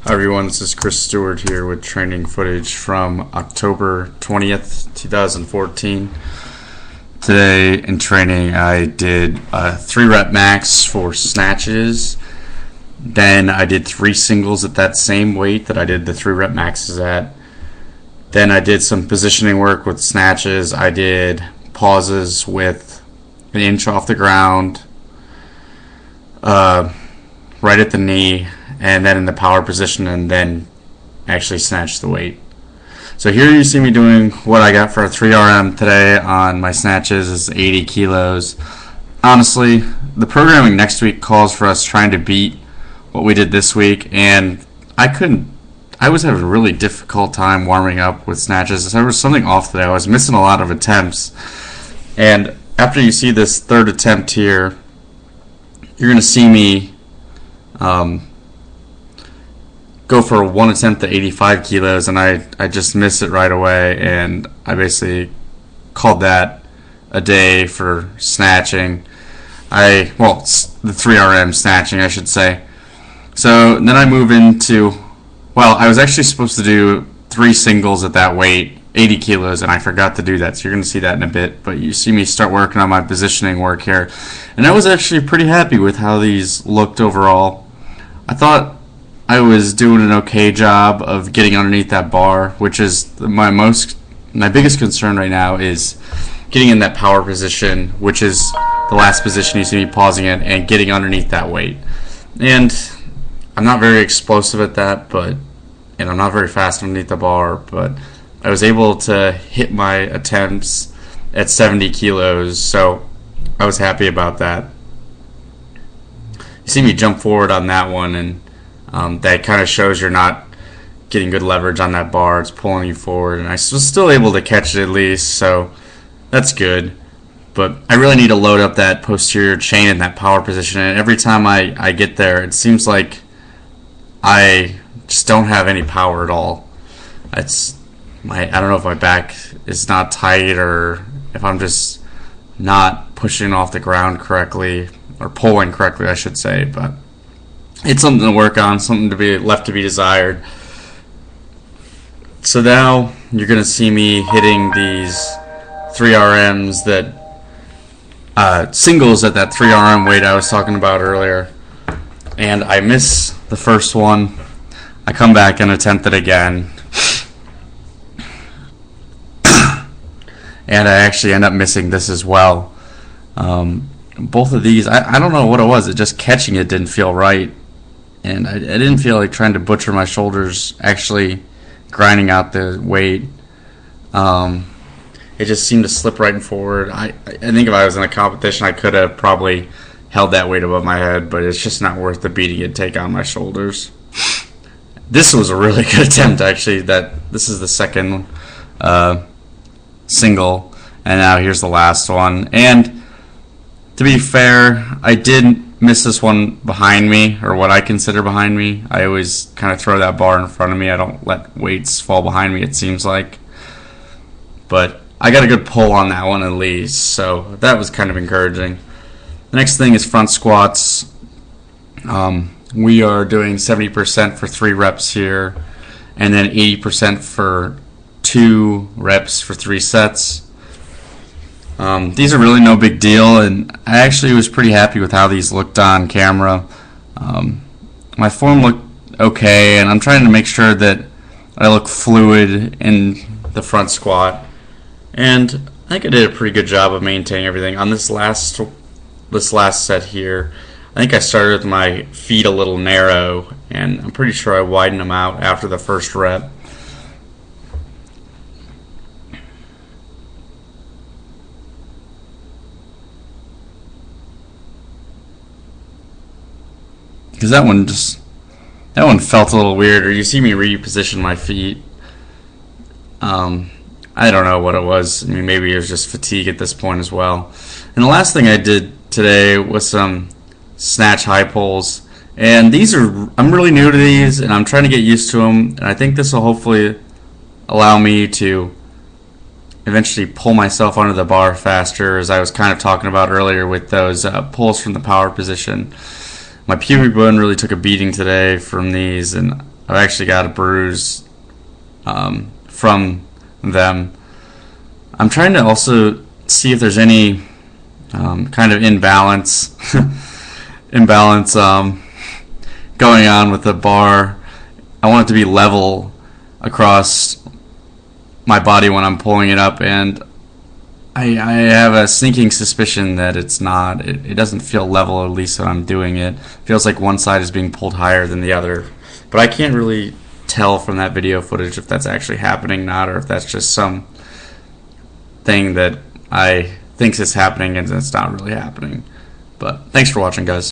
Hi everyone, this is Chris Stewart here with training footage from October 20th, 2014. Today in training I did a 3 rep max for snatches. Then I did 3 singles at that same weight that I did the 3 rep maxes at. Then I did some positioning work with snatches. I did pauses with an inch off the ground, right at the knee, and then in the power position, and then actually snatch the weight. So here you see me doing what I got for a 3RM today on my snatches is 80 kilos. Honestly, the programming next week calls for us trying to beat what we did this week, and I was having a really difficult time warming up with snatches. There was something off today. I was missing a lot of attempts. And after you see this third attempt here, you're going to see me go for one attempt at 85 kilos, and I just missed it right away, and I basically called that a day for snatching. The 3RM snatching, I should say. So then I move into, I was actually supposed to do 3 singles at that weight, 80 kilos, and I forgot to do that, so you're going to see that in a bit. But you see me start working on my positioning work here, and I was actually pretty happy with how these looked overall. I thought I was doing an okay job of getting underneath that bar, which is my biggest concern right now is getting in that power position, which is the last position you see me pausing in, and getting underneath that weight. And I'm not very explosive at that, and I'm not very fast underneath the bar, but I was able to hit my attempts at 70 kilos, so I was happy about that. You see me jump forward on that one, and that kind of shows you're not getting good leverage on that bar. It's pulling you forward, and I was still able to catch it at least, so that's good. But I really need to load up that posterior chain in that power position, and every time I get there, it seems like I just don't have any power at all. I don't know if my back is not tight or if I'm just not pushing off the ground correctly, or pulling correctly, I should say, but it's something to work on, something to be left to be desired. So now you're going to see me hitting these 3RMs singles at that 3RM weight I was talking about earlier. And I miss the first one. I come back and attempt it again. And I actually end up missing this as well. Both of these, I don't know what it was. It just catching it didn't feel right. And I didn't feel like trying to butcher my shoulders, actually grinding out the weight. It just seemed to slip right and forward. I think if I was in a competition, I could have probably held that weight above my head, but it's just not worth the beating it take on my shoulders. This was a really good attempt, actually. This is the second single, and now here's the last one. And to be fair, I did miss this one behind me, or what I consider behind me. I always kind of throw that bar in front of me. I don't let weights fall behind me, it seems like. But I got a good pull on that one at least, so that was kind of encouraging. The next thing is front squats. We are doing 70% for 3 reps here, and then 80% for 2 reps for 3 sets. These are really no big deal, and I actually was pretty happy with how these looked on camera. My form looked okay, and I'm trying to make sure that I look fluid in the front squat. And I think I did a pretty good job of maintaining everything. On this last set here, I think I started with my feet a little narrow, and I'm pretty sure I widened them out after the first rep. Because that one felt a little weird, or you see me reposition my feet. I don't know what it was. I mean, maybe it was just fatigue at this point as well. And the last thing I did today was some snatch high pulls. And I'm really new to these, and I'm trying to get used to them. And I think this will hopefully allow me to eventually pull myself under the bar faster, as I was kind of talking about earlier with those pulls from the power position. My pubic bone really took a beating today from these, and I've actually got a bruise from them. I'm trying to also see if there's any kind of imbalance going on with the bar. I want it to be level across my body when I'm pulling it up, and I have a sneaking suspicion that it's not. It doesn't feel level, at least when I'm doing it. It feels like one side is being pulled higher than the other. But I can't really tell from that video footage if that's actually happening or not, or if that's just some thing that I thinks is happening and it's not really happening. But thanks for watching, guys.